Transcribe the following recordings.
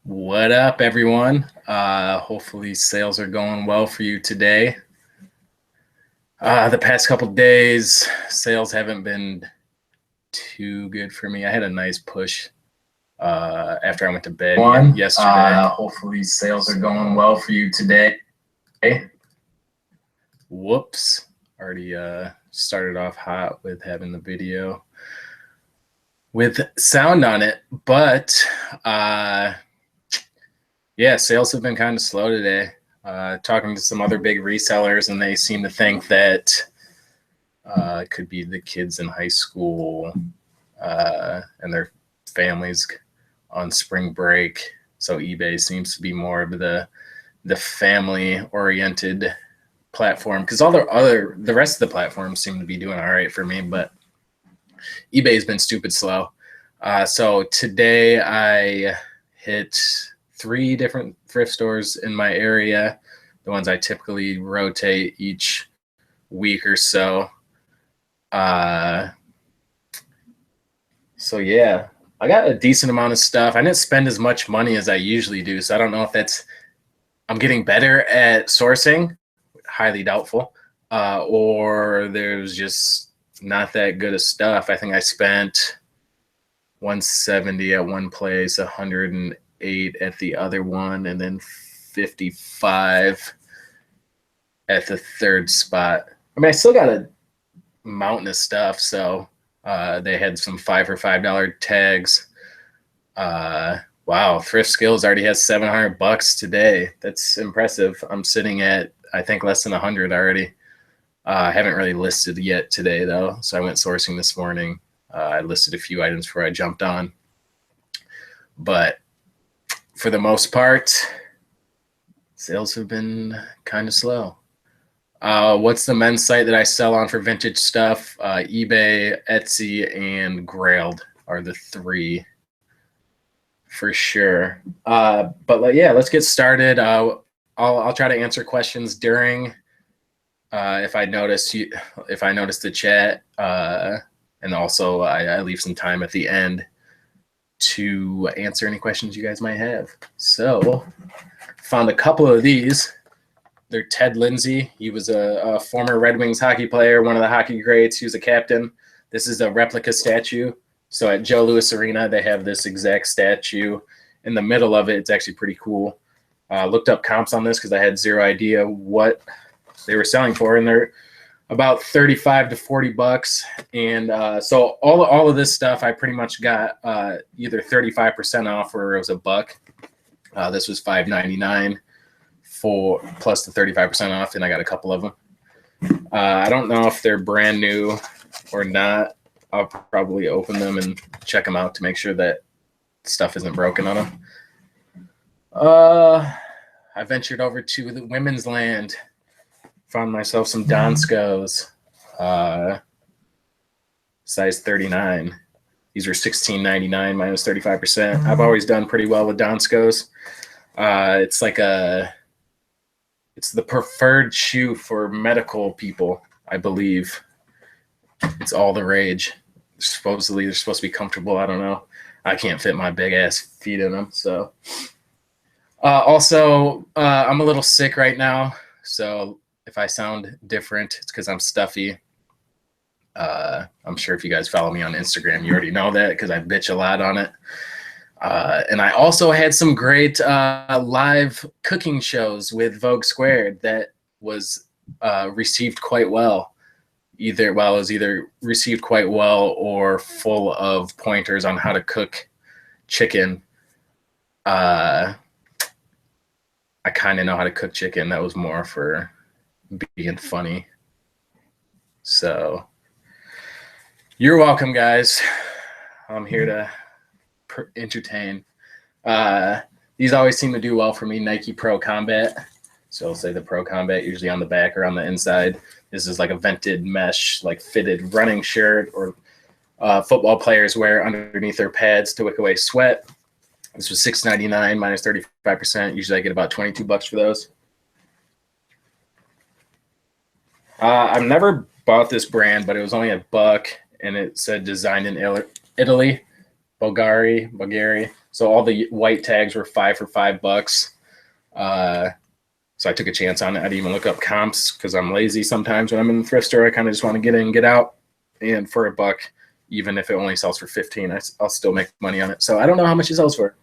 What up, everyone? Hopefully sales are going well for you today. The past couple days, sales haven't been too good for me. I had a nice push after I went to bed yesterday. Hopefully sales are going well for you today. Whoops. Already started off hot with having the video with sound on it. But yeah, sales have been kind of slow today. Talking to some other big resellers, and they seem to think that it could be the kids in high school and their families on spring break. So eBay seems to be more of the family-oriented platform, because all the rest of the platforms seem to be doing all right for me, but eBay's been stupid slow. So today I hit 3 different thrift stores in my area, the ones I typically rotate each week or so. So yeah, I got a decent amount of stuff. I didn't spend as much money as I usually do, so I don't know if I'm getting better at sourcing, highly doubtful, or there's just not that good of stuff. I think I spent $170 at one place, $108 at the other one, and then $55 at the third spot. I mean, I still got a mountain of stuff, so they had some $5 for $5 tags. Wow, Thrift Skills already has $700 today. That's impressive. I'm sitting at, I think, less than 100 already. I haven't really listed yet today, though, so I went sourcing this morning. I listed a few items before I jumped on. But for the most part, sales have been kind of slow. What's the men's site that I sell on for vintage stuff? eBay, Etsy, and Grailed are the 3 for sure. But yeah, let's get started. I'll try to answer questions during if I notice the chat, and also I leave some time at the end to answer any questions you guys might have. So found a couple of these. They're Ted Lindsay. He was a former Red Wings hockey player, one of the hockey greats. He was a captain. This is a replica statue. So at Joe Louis Arena, they have this exact statue. In the middle of it, it's actually pretty cool. Looked up comps on this because I had zero idea what they were selling for, and they're about $35 to $40. And so all of this stuff I pretty much got either 35% off or it was $1. This was $5.99 plus the 35% off, and I got a couple of them. I don't know if they're brand new or not. I'll probably open them and check them out to make sure that stuff isn't broken on them. I ventured over to the women's land. Found myself some Donskos, size 39. These are $16.99 minus 35%. I've always done pretty well with Donskos. It's the preferred shoe for medical people, I believe. It's all the rage. Supposedly they're supposed to be comfortable. I don't know. I can't fit my big ass feet in them. So also I'm a little sick right now, so if I sound different, it's because I'm stuffy. I'm sure if you guys follow me on Instagram, you already know that because I bitch a lot on it. And I also had some great live cooking shows with Vogue Squared that was received quite well. It was either received quite well or full of pointers on how to cook chicken. I kind of know how to cook chicken. That was more for being funny. So you're welcome, guys. I'm here to entertain. These always seem to do well for me. Nike Pro Combat. So I'll say the Pro Combat, usually on the back or on the inside. This is like a vented mesh, like fitted running shirt or football players wear underneath their pads to wick away sweat. This was $6.99 minus 35%. Usually I get about $22 for those. I've never bought this brand, but it was only $1, and it said designed in Italy. Bulgari. So all the white tags were 5 for $5. So I took a chance on it. I didn't even look up comps because I'm lazy sometimes when I'm in the thrift store. I kind of just want to get in and get out. And for $1, even if it only sells for 15, I'll still make money on it. So I don't know how much it sells for.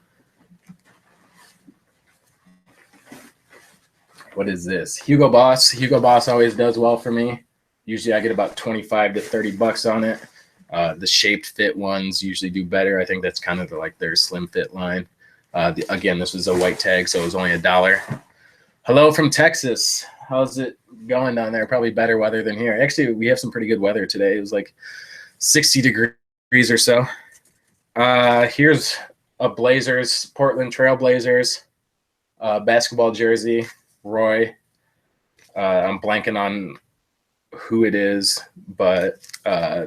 What is this? Hugo Boss. Hugo Boss always does well for me. Usually I get about 25 to 30 bucks on it. The shaped fit ones usually do better. I think that's kind of like their slim fit line. Again, this was a white tag, so it was only $1. Hello from Texas. How's it going down there? Probably better weather than here. Actually, we have some pretty good weather today. It was like 60 degrees or so. Here's a Blazers, Portland Trail Blazers basketball jersey. Roy. I'm blanking on who it is, but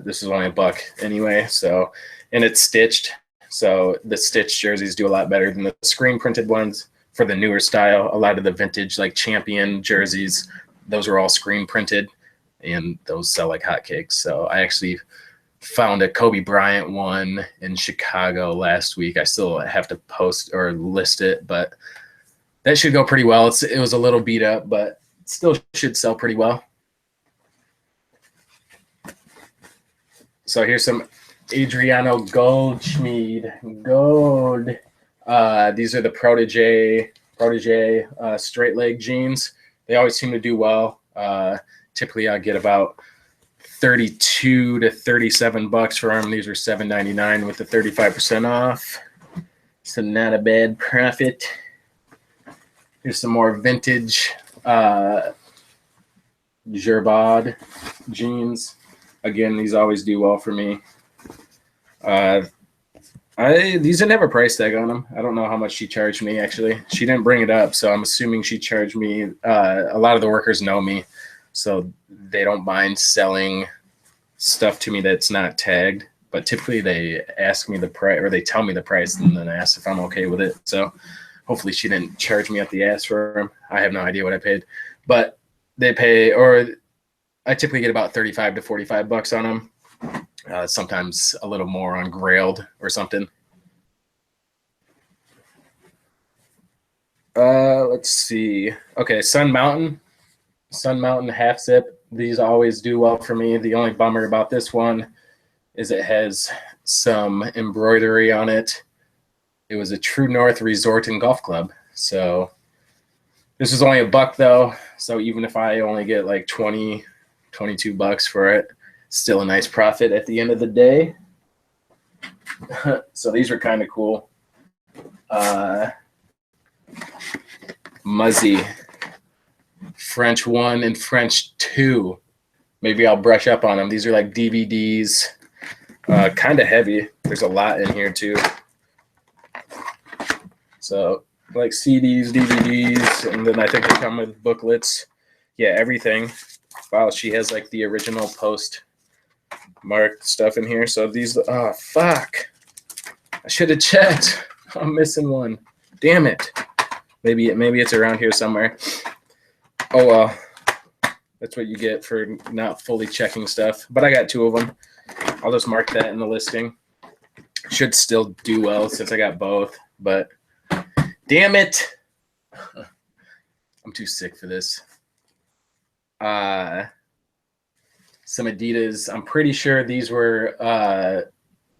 this is only $1 anyway. So, and it's stitched. So the stitched jerseys do a lot better than the screen printed ones for the newer style. A lot of the vintage like Champion jerseys, those were all screen printed, and those sell like hotcakes. So I actually found a Kobe Bryant one in Chicago last week. I still have to post or list it, but that should go pretty well. It was a little beat up, but still should sell pretty well. So here's some Adriano Goldschmied. Gold. These are the Protege straight leg jeans. They always seem to do well. Typically I get about 32 to 37 bucks for them. These are $7.99 with the 35% off. So not a bad profit. Here's some more vintage Gerbad jeans. Again, these always do well for me. These didn't have a price tag on them. I don't know how much she charged me, actually. She didn't bring it up, so I'm assuming she charged me. A lot of the workers know me, so they don't mind selling stuff to me that's not tagged. But typically they ask me the price, or they tell me the price, and then ask if I'm okay with it. So hopefully she didn't charge me up the ass for them. I have no idea what I paid. But they pay, or I typically get about 35 to 45 bucks on them. Sometimes a little more on Grailed or something. Let's see. Okay, Sun Mountain half zip. These always do well for me. The only bummer about this one is it has some embroidery on it. It was a True North Resort and Golf Club. So this was only $1 though. So even if I only get like 20, 22 bucks for it, still a nice profit at the end of the day. So these are kind of cool. Muzzy, French 1 and French 2. Maybe I'll brush up on them. These are like DVDs, kind of heavy. There's a lot in here too. So like CDs, DVDs, and then I think they come with booklets. Yeah, everything. Wow, she has like the original post marked stuff in here. So these, oh fuck, I should have checked. I'm missing one. Damn it. Maybe it's around here somewhere. Oh well, that's what you get for not fully checking stuff. But I got 2 of them. I'll just mark that in the listing. Should still do well since I got both, but damn it. I'm too sick for this. Some Adidas. I'm pretty sure these were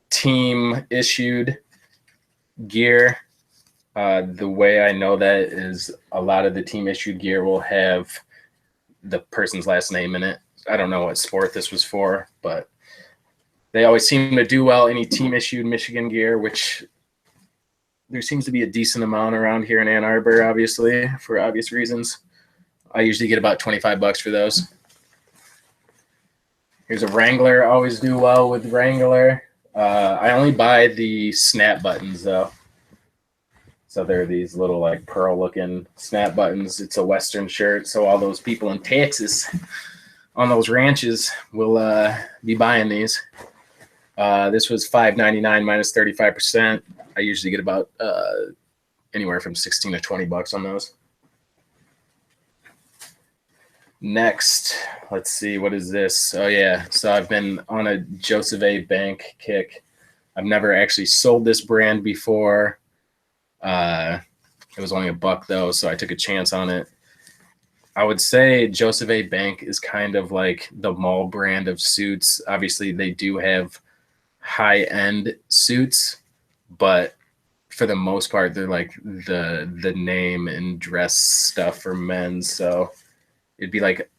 team issued gear. The way I know that is a lot of the team issued gear will have the person's last name in it. I don't know what sport this was for, but they always seem to do well. Any team issued Michigan gear, which there seems to be a decent amount around here in Ann Arbor, obviously, for obvious reasons. I usually get about 25 bucks for those. Here's a Wrangler. Always do well with Wrangler. I only buy the snap buttons, though. So they're these little like pearl looking snap buttons. It's a Western shirt. So all those people in Texas on those ranches will be buying these. This was $5.99 minus 35%. I usually get about anywhere from 16 to 20 bucks on those. Next, let's see, what is this? Oh yeah, so I've been on a Joseph A. Bank kick. I've never actually sold this brand before. It was only $1 though, so I took a chance on it. I would say Joseph A. Bank is kind of like the mall brand of suits. Obviously, they do have high-end suits, but for the most part, they're like the name and dress stuff for men. So it'd be like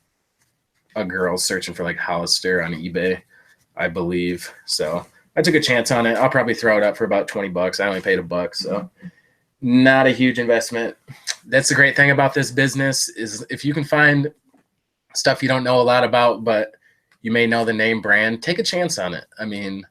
a girl searching for like Hollister on eBay, I believe. So I took a chance on it. I'll probably throw it up for about $20. I only paid $1, so not a huge investment. That's the great thing about this business is if you can find stuff you don't know a lot about, but you may know the name brand, take a chance on it. I mean,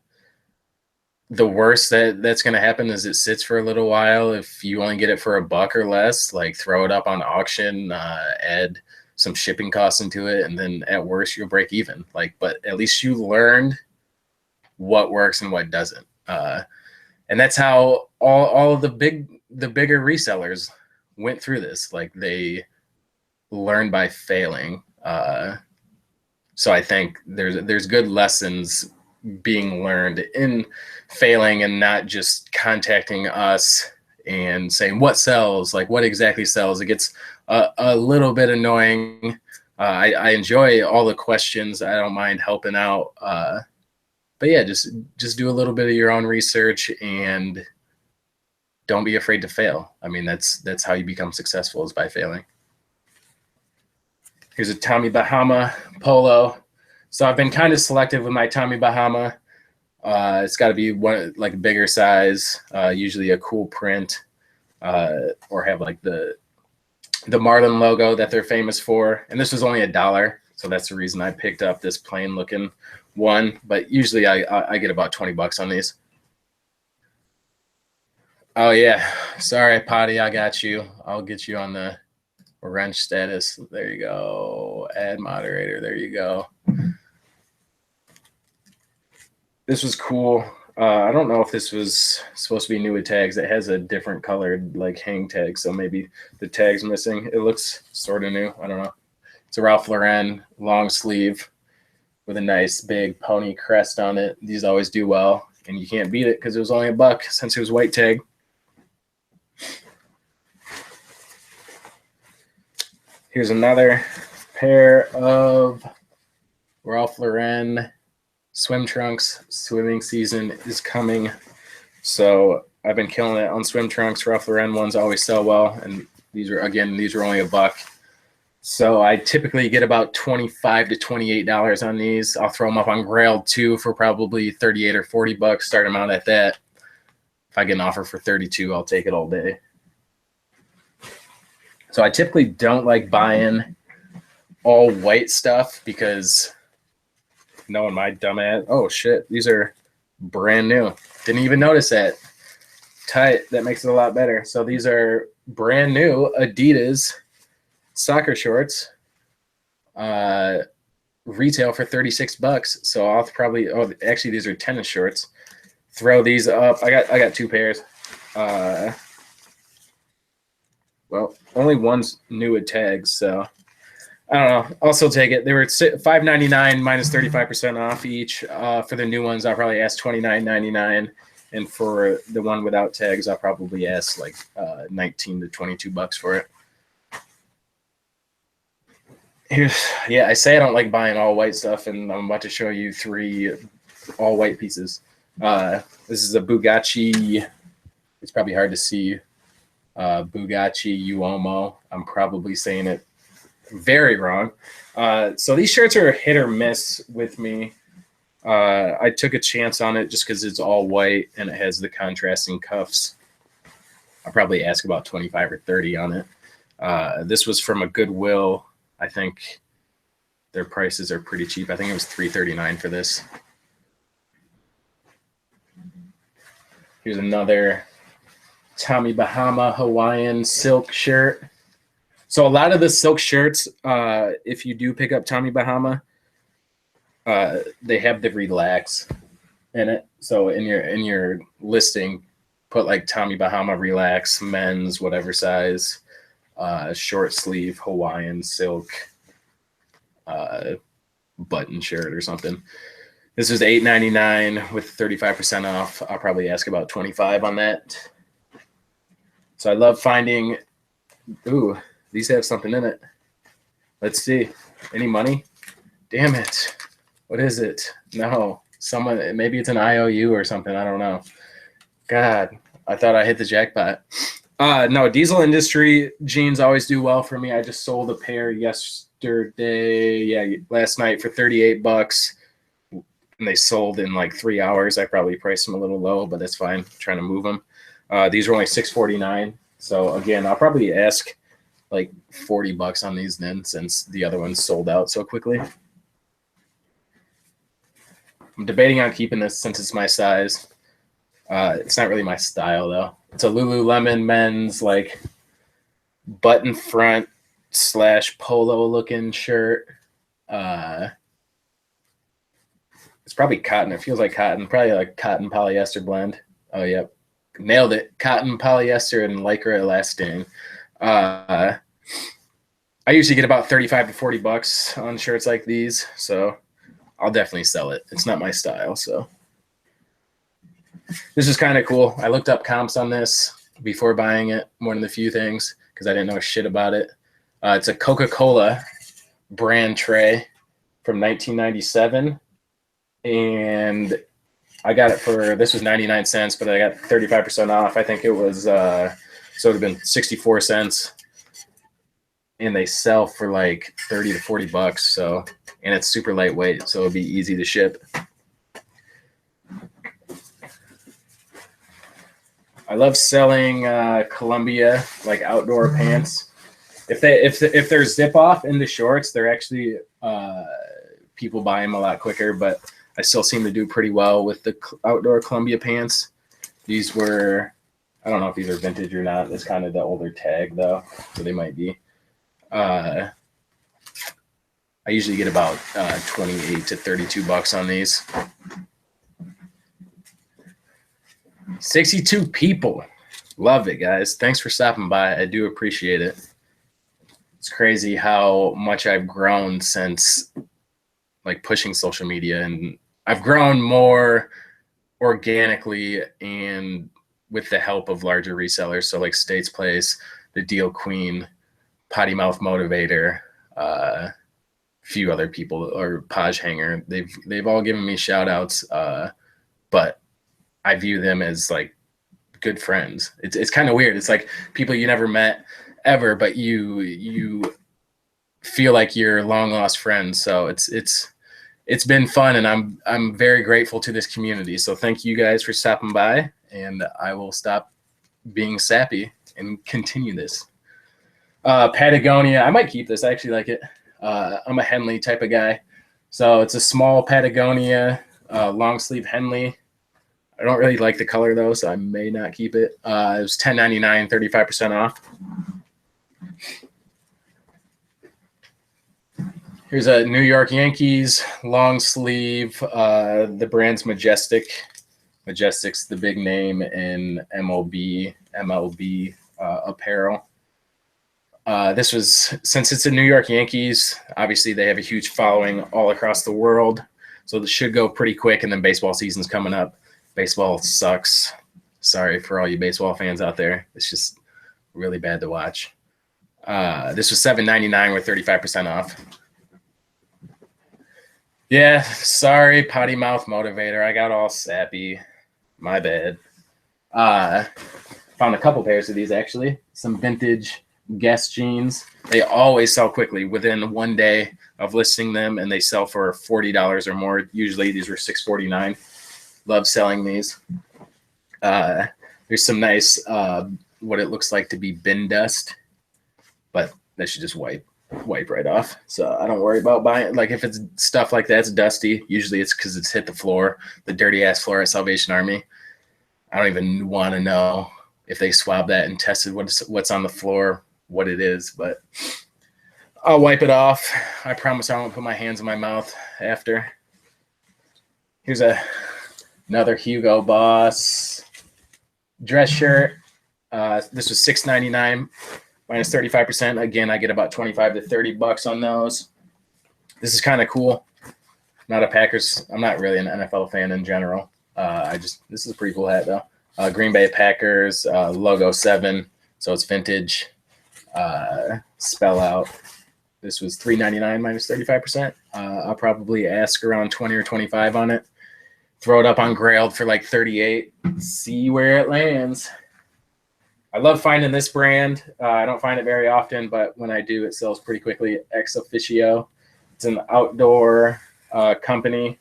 the worst that's going to happen is it sits for a little while. If you only get it for $1 or less, like throw it up on auction, add some shipping costs into it, and then at worst you'll break even. Like, but at least you learned what works and what doesn't. And that's how all of the bigger resellers went through this. Like they learned by failing. So I think there's good lessons being learned in failing and not just contacting us and saying what sells, like what exactly sells. It gets a little bit annoying. I enjoy all the questions. I don't mind helping out. But yeah, just do a little bit of your own research and don't be afraid to fail. I mean, that's how you become successful, is by failing. Here's a Tommy Bahama polo. So I've been kind of selective with my Tommy Bahama. It's got to be one like a bigger size, usually a cool print, or have like the Marlin logo that they're famous for. And this was only $1, so that's the reason I picked up this plain looking one. But usually I get about $20 on these. Oh yeah, sorry, Potty, I got you. I'll get you on the wrench status. There you go. Add moderator. There you go. This was cool. I don't know if this was supposed to be new with tags. It has a different colored like hang tag, so maybe the tag's missing. It looks sort of new. I don't know. It's a Ralph Lauren long sleeve with a nice big pony crest on it. These always do well, and you can't beat it because it was only $1 since it was white tag. Here's another pair of Ralph Lauren swim trunks. Swimming season is coming, so I've been killing it on swim trunks. Ralph Lauren ones always sell well, and these are only $1. So I typically get about $25 to $28 on these. I'll throw them up on Grail too for probably $38 or $40. Start them out at that. If I get an offer for $32, I'll take it all day. So I typically don't like buying all white stuff because knowing my dumb ass, oh shit, these are brand new. Didn't even notice that. Tight, that makes it a lot better. So these are brand new Adidas soccer shorts, retail for $36. So I'll probably, oh, actually these are tennis shorts. Throw these up. I got 2 pairs. Well, only one's new with tags, so I don't know. I'll still take it. They were $5.99 minus 35% off each. For the new ones, I'll probably ask $29.99, and for the one without tags, I'll probably ask like $19 to $22 for it. Here's, yeah, I say I don't like buying all white stuff, and I'm about to show you 3 all white pieces. This is a Bugatti. It's probably hard to see. Bugatti Uomo. I'm probably saying it very wrong. So these shirts are hit or miss with me. I took a chance on it just because it's all white and it has the contrasting cuffs. I'll probably ask about 25 or 30 on it. This was from a Goodwill. I think their prices are pretty cheap. I think it was $3.39 for this. Here's another Tommy Bahama Hawaiian silk shirt. So a lot of the silk shirts, if you do pick up Tommy Bahama, they have the relax in it. So in your listing, put like Tommy Bahama relax, men's, whatever size, short sleeve Hawaiian silk button shirt or something. This was $8.99 with 35% off. I'll probably ask about 25 on that. So I love finding, ooh, these have something in it. Let's see. Any money? Damn it. What is it? No. Someone, maybe it's an IOU or something. I don't know. God, I thought I hit the jackpot. No, diesel industry jeans always do well for me. I just sold a pair yesterday, last night for $38, and they sold in like 3 hours. I probably priced them a little low, but that's fine. I'm trying to move them. These are only $6.49. So again, I'll probably ask like $40 on these then, since the other ones sold out so quickly. I'm debating on keeping this since it's my size. It's not really my style though. It's a Lululemon men's like button front / polo looking shirt. It's probably cotton. It feels like cotton. Probably like cotton polyester blend. Oh, yep. Nailed it. Cotton, polyester, and Lycra elastane. I usually get about $35 to $40 on shirts like these, so I'll definitely sell it. It's not my style, so. This is kind of cool. I looked up comps on this before buying it, one of the few things, because I didn't know shit about it. It's a Coca-Cola brand tray from 1997, and I got it for, this was 99 cents, but I got 35% off. I think it was, so it would have been 64 cents, and they sell for like 30 to $40. So, and it's super lightweight, so it'll be easy to ship. I love selling Columbia, like outdoor pants. If they're zip off into shorts, they're actually people buy them a lot quicker, but I still seem to do pretty well with the outdoor Columbia pants. These were, I don't know if these are vintage or not. It's kind of the older tag though, so they might be. I usually get about 28 to $32 on these. 62 people. Love it, guys. Thanks for stopping by. I do appreciate it. It's crazy how much I've grown since like pushing social media, and I've grown more organically and with the help of larger resellers. So like States Place, the Deal Queen, Potty Mouth Motivator, few other people, or Podge Hanger. They've all given me shout outs, but I view them as like good friends. It's kind of weird. It's like people you never met ever, but you feel like you're long lost friends. So it's been fun, and I'm very grateful to this community. So thank you guys for stopping by, and I will stop being sappy and continue this. Patagonia, I might keep this. I actually like it. I'm a Henley type of guy. So it's a small Patagonia long sleeve Henley. I don't really like the color though, so I may not keep it. It was $10.99, 35% off. Here's a New York Yankees long sleeve. The brand's Majestic. Majestic's the big name in MLB apparel. This was, since it's a New York Yankees, obviously they have a huge following all across the world, so this should go pretty quick, and then baseball season's coming up. Baseball sucks. Sorry for all you baseball fans out there. It's just really bad to watch. This was $7.99 with 35% off. Yeah, sorry, Potty Mouth Motivator. I got all sappy. My bad. Found a couple pairs of these actually. Some vintage Guess jeans. They always sell quickly within 1 day of listing them, and they sell for $40 or more. Usually these were $6.49. Love selling these. There's some nice, what it looks like to be bin dust, but that should just wipe right off. So I don't worry about buying. Like if it's stuff like that's dusty, usually it's because it's hit the floor, the dirty ass floor at Salvation Army. I don't even want to know if they swabbed that and tested what's on the floor, what it is, but I'll wipe it off. I promise I won't put my hands in my mouth after. Here's another Hugo Boss dress shirt. This was $6.99 minus 35%. Again, I get about $25 to $30 on those. This is kind of cool. Not a Packers. I'm not really an NFL fan in general. This is a pretty cool hat though. Green Bay Packers logo 7, so it's vintage. Spell out. This was $3.99 minus 35%. I'll probably ask around 20 or 25 on it. Throw it up on Grailed for like 38. See where it lands. I love finding this brand. I don't find it very often, but when I do, it sells pretty quickly. Ex Officio. It's an outdoor company,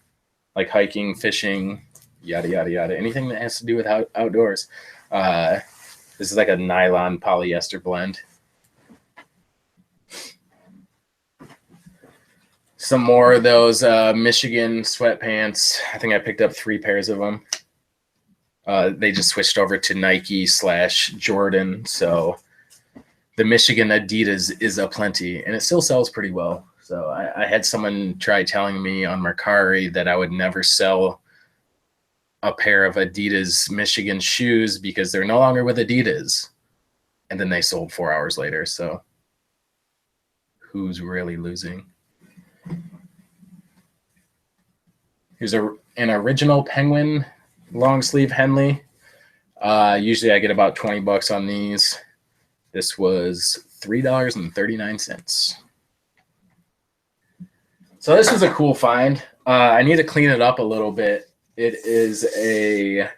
like hiking, fishing, yada, yada, yada. Anything that has to do with outdoors. This is like a nylon polyester blend. Some more of those Michigan sweatpants. I think I picked up 3 pairs of them. They just switched over to Nike/Jordan. So the Michigan Adidas is aplenty, and it still sells pretty well. So I had someone try telling me on Mercari that I would never sell a pair of Adidas Michigan shoes because they're no longer with Adidas. And then they sold 4 hours later. So who's really losing? Here's an original Penguin long sleeve Henley. Usually I get about $20 on these. This was $3.39. So this was a cool find. I need to clean it up a little bit. It is a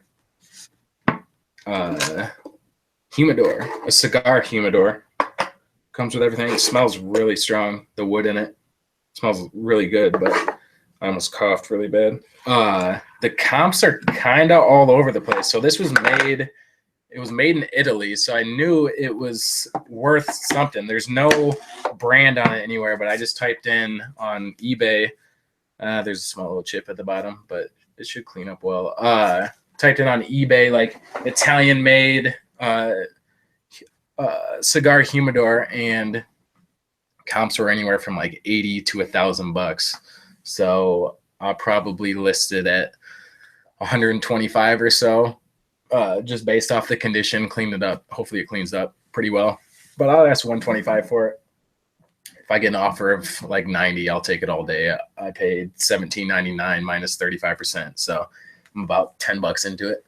humidor, a cigar humidor. Comes with everything. It smells really strong. The wood in it smells really good, but I almost coughed really bad. The comps are kind of all over the place. So this was made, it was made in Italy. So I knew it was worth something. There's no brand on it anywhere, but I just typed in on eBay. There's a small little chip at the bottom, but it should clean up well. Typed in on eBay, like Italian made cigar humidor, and comps were anywhere from like 80 to $1,000. So I'll probably list it at 125 or so, just based off the condition. Cleaned it up. Hopefully it cleans up pretty well, but I'll ask 125 for it. If I get an offer of like 90, I'll take it all day. I paid $17.99 minus 35%, so I'm about $10 into it.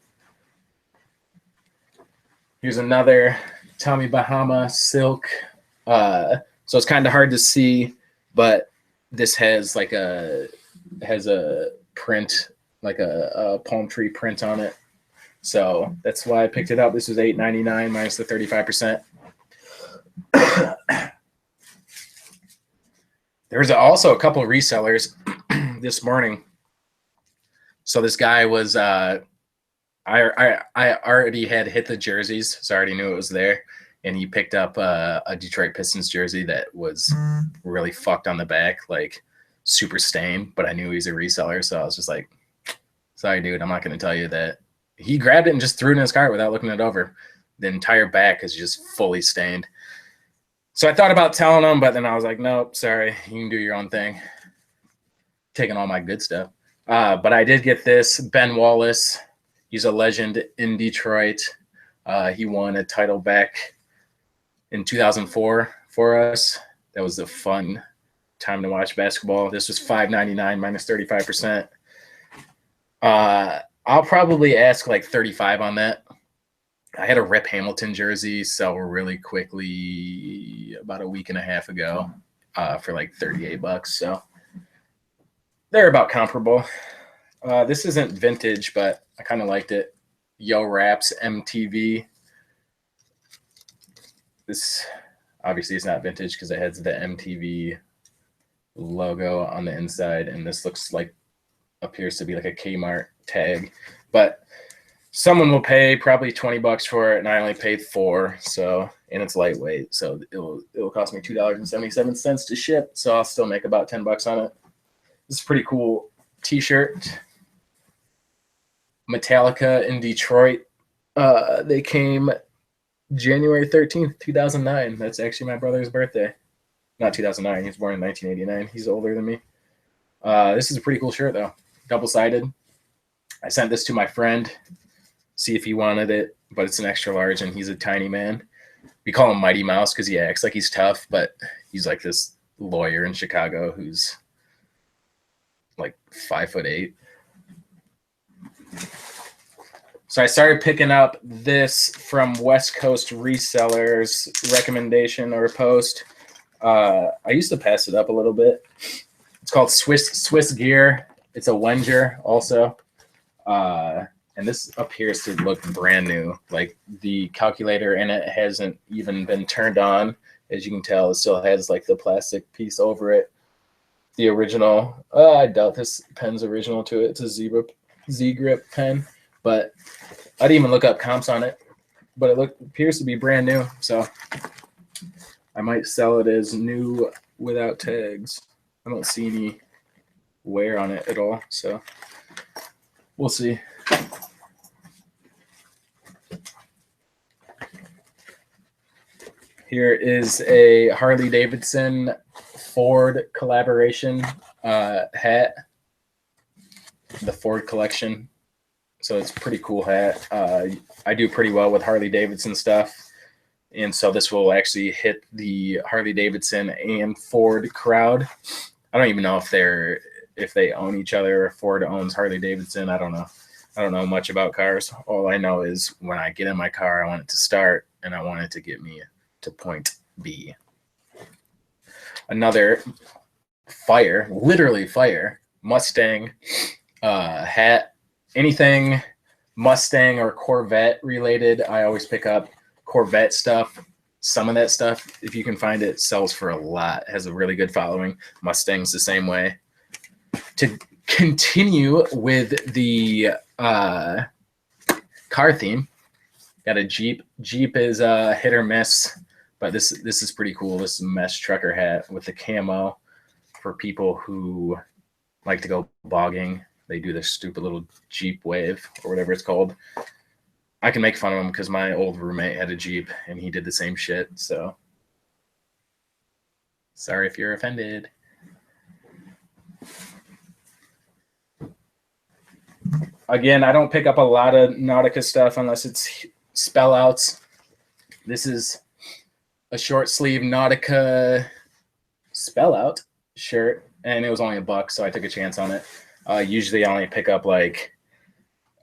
Here's another Tommy Bahama silk. So it's kind of hard to see, but this has like a print, like a palm tree print on it. So that's why I picked it up. This was $8.99 minus the 35%. There's also a couple of resellers this morning. So this guy was, I already had hit the jerseys, so I already knew it was there. And he picked up a Detroit Pistons jersey that was really fucked on the back, like super stained, but I knew he was a reseller. So I was just like, sorry, dude, I'm not going to tell you that. He grabbed it and just threw it in his cart without looking it over. The entire back is just fully stained. So I thought about telling him, but then I was like, nope, sorry, you can do your own thing. Taking all my good stuff. But I did get this Ben Wallace. He's a legend in Detroit. He won a title back in 2004 for us. That was a fun time to watch basketball. This was $5.99 minus 35%. I'll probably ask like 35 on that. I had a Rip Hamilton jersey sell really quickly about a week and a half ago for like $38. So they're about comparable. This isn't vintage, but I kind of liked it. Yo Raps MTV. This obviously is not vintage because it has the MTV logo on the inside, and this looks like, appears to be like a Kmart tag, but someone will pay probably $20 for it, and I only paid $4. So, and it's lightweight, so it'll cost me $2.77 to ship. So I'll still make about $10 on it. This is a pretty cool T-shirt. Metallica in Detroit. They came January 13th, 2009. That's actually my brother's birthday. Not 2009. He was born in 1989. He's older than me. This is a pretty cool shirt, though. Double-sided. I sent this to my friend, see if he wanted it, but it's an extra large, and he's a tiny man. We call him Mighty Mouse because he acts like he's tough, but he's like this lawyer in Chicago who's like 5'8". So I started picking up this from West Coast Resellers recommendation or post. I used to pass it up a little bit. It's called Swiss Gear. It's a Wenger also. And this appears to look brand new. Like the calculator in it hasn't even been turned on. As you can tell, it still has like the plastic piece over it. The original, I doubt this pen's original to it. It's a Z-grip pen, but I didn't even look up comps on it, but it appears to be brand new. So I might sell it as new without tags. I don't see any wear on it at all, so we'll see. Here is a Harley Davidson Ford collaboration hat, the Ford collection. So it's a pretty cool hat. I do pretty well with Harley Davidson stuff. And so this will actually hit the Harley Davidson and Ford crowd. I don't even know if they own each other, or Ford owns Harley Davidson. I don't know. I don't know much about cars. All I know is when I get in my car, I want it to start and I want it to get me to point B. Another literally fire Mustang hat. Anything Mustang or Corvette related, I always pick up Corvette stuff. Some of that stuff, if you can find it, sells for a lot. It has a really good following. Mustang's the same way. To continue with the car theme, got a Jeep. Jeep is hit or miss, but this is pretty cool. This is a mesh trucker hat with the camo for people who like to go bogging. They do this stupid little Jeep wave or whatever it's called. I can make fun of him because my old roommate had a Jeep and he did the same shit. So sorry if you're offended. Again, I don't pick up a lot of Nautica stuff unless it's spell outs. This is a short sleeve Nautica spell out shirt, and it was only $1, so I took a chance on it. Usually I only pick up like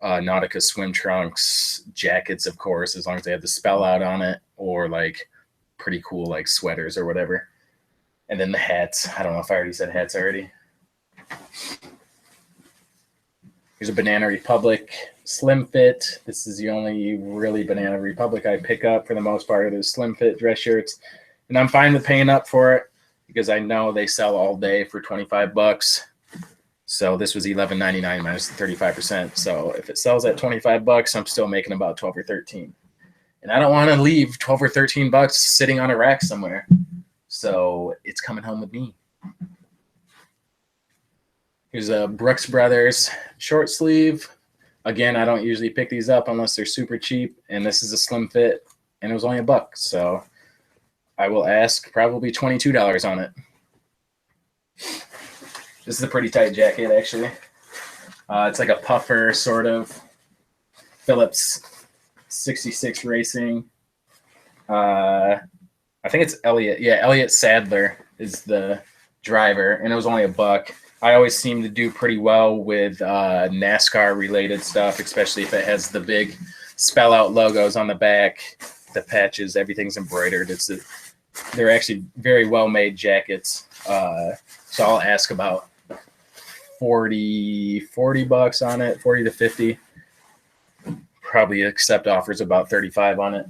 Nautica swim trunks, jackets, of course, as long as they have the spell out on it, or like pretty cool like sweaters or whatever. And then the hats. I don't know if I already said hats already. Here's a Banana Republic Slim Fit. This is the only really Banana Republic I pick up for the most part. There's Slim Fit dress shirts. And I'm fine with paying up for it because I know they sell all day for $25. So this was $11.99 minus 35%. So if it sells at $25, I'm still making about 12 or 13. And I don't want to leave 12 or 13 bucks sitting on a rack somewhere. So it's coming home with me. Here's a Brooks Brothers short sleeve. Again, I don't usually pick these up unless they're super cheap. And this is a slim fit, and it was only $1. So I will ask probably $22 on it. This is a pretty tight jacket, actually. It's like a puffer, sort of. Phillips 66 Racing. I think it's Elliott. Yeah, Elliott Sadler is the driver, and it was only $1. I always seem to do pretty well with NASCAR-related stuff, especially if it has the big spell-out logos on the back, the patches, everything's embroidered. They're actually very well-made jackets. So I'll ask about $40 on it, 40 to 50. Probably accept offers about 35 on it.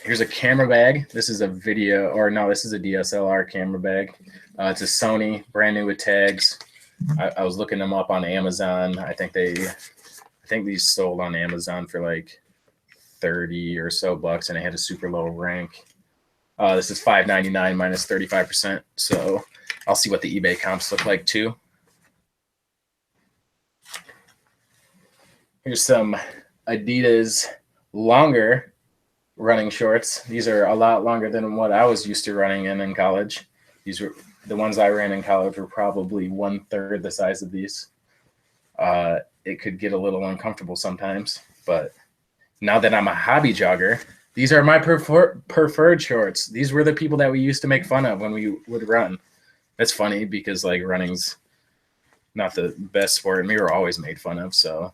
Here's a camera bag. This is a this is a DSLR camera bag. It's a Sony, brand new with tags. I was looking them up on Amazon. I think these sold on Amazon for like 30 or so bucks, and it had a super low rank. This is $5.99 minus 35%. So I'll see what the eBay comps look like too. Here's some Adidas longer running shorts. These are a lot longer than what I was used to running in college. These were the ones I ran in college were probably 1/3 the size of these. It could get a little uncomfortable sometimes, but now that I'm a hobby jogger, these are my preferred shorts. These were the people that we used to make fun of when we would run. That's funny because like running's not the best sport, and we were always made fun of. So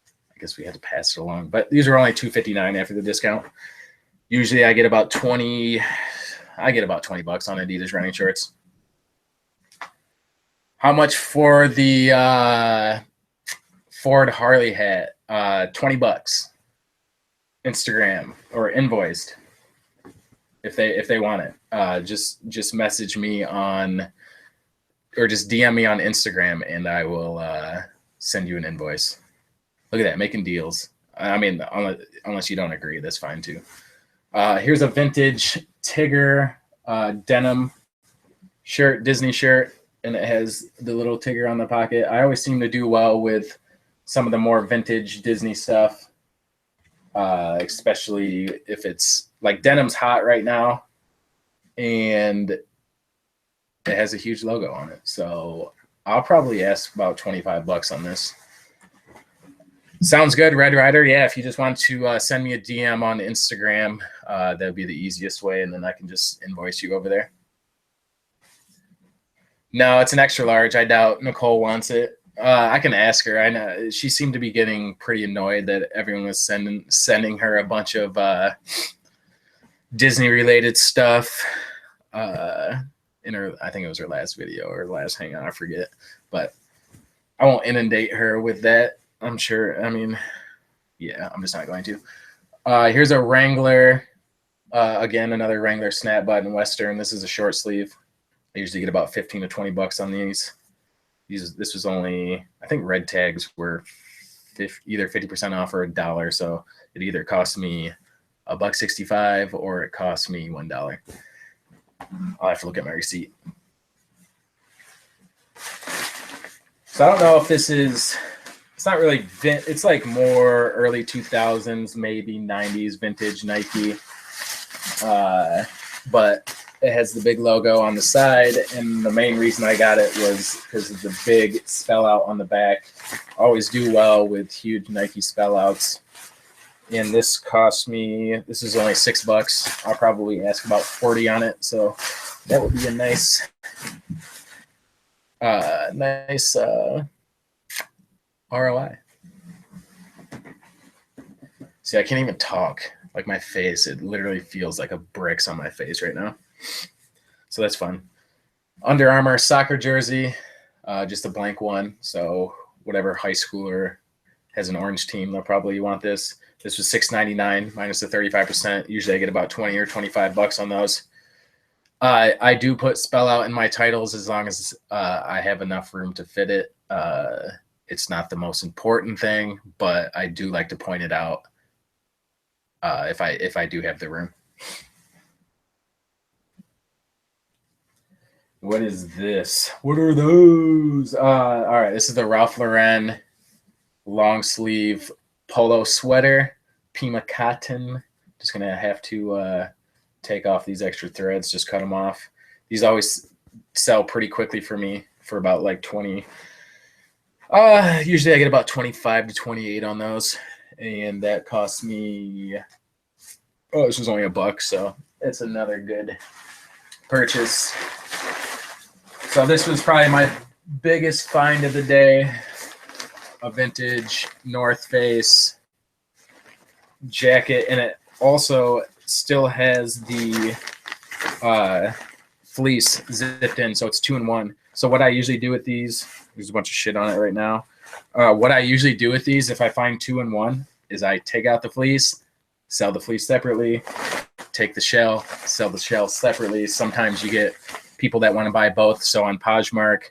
I guess we had to pass it along. But these are only $2.59 after the discount. Usually I get about 20. I get about $20 on Adidas running shorts. How much for the Ford Harley hat? $20. Instagram or invoiced if they want it. Just message me on, or just DM me on Instagram, and I will send you an invoice. Look at that, making deals. I mean, unless you don't agree, that's fine too. Here's a vintage Tigger denim shirt, Disney shirt, and it has the little Tigger on the pocket. I always seem to do well with some of the more vintage Disney stuff, especially if it's like denim's hot right now, and it has a huge logo on it. So I'll probably ask about $25 on this. Sounds good, Red Rider. Yeah, if you just want to send me a DM on Instagram, that'd be the easiest way, and then I can just invoice you over there. No, it's an extra large. I doubt Nicole wants it. I can ask her. I know she seemed to be getting pretty annoyed that everyone was sending her a bunch of Disney-related stuff. In her, I think it was her last video or last hangout, I forget. But I won't inundate her with that. I'm sure. I mean, yeah, I'm just not going to. Here's a Wrangler. Again, another Wrangler snap button Western. This is a short sleeve. I usually get about $15 to $20 on these. This was only, I think red tags were either 50% off or $1. So it either cost me $1.65 or it cost me $1. I'll have to look at my receipt. So I don't know if this is, it's not really, it's like more early 2000s, maybe 90s vintage Nike. But it has the big logo on the side, and the main reason I got it was because of the big spell out on the back. I always do well with huge Nike spell outs. And this cost me, this is only $6. I'll probably ask about 40 on it. So that would be a nice ROI. See, I can't even talk. Like my face, it literally feels like a brick's on my face right now. So that's fun. Under Armour soccer jersey, just a blank one. So whatever high schooler has an orange team, they'll probably want this. This was $6.99 minus the 35%. Usually I get about 20 or $25 on those. I do put spell out in my titles as long as I have enough room to fit it. It's not the most important thing, but I do like to point it out if I do have the room. What is this? What are those? All right, this is the Ralph Lauren long sleeve polo sweater, Pima cotton. Just gonna have to take off these extra threads, just cut them off. These always sell pretty quickly for me for about like 20. Usually I get about 25 to 28 on those, and that cost me, oh, this was only $1, so it's another good purchase. So this was probably my biggest find of the day, a vintage North Face jacket, and it also still has the fleece zipped in, so it's 2-in-1. So what I usually do with these, there's a bunch of shit on it right now. What I usually do with these, if I find 2-in-1, is I take out the fleece, sell the fleece separately, take the shell, sell the shell separately. Sometimes you get people that want to buy both. So on Poshmark,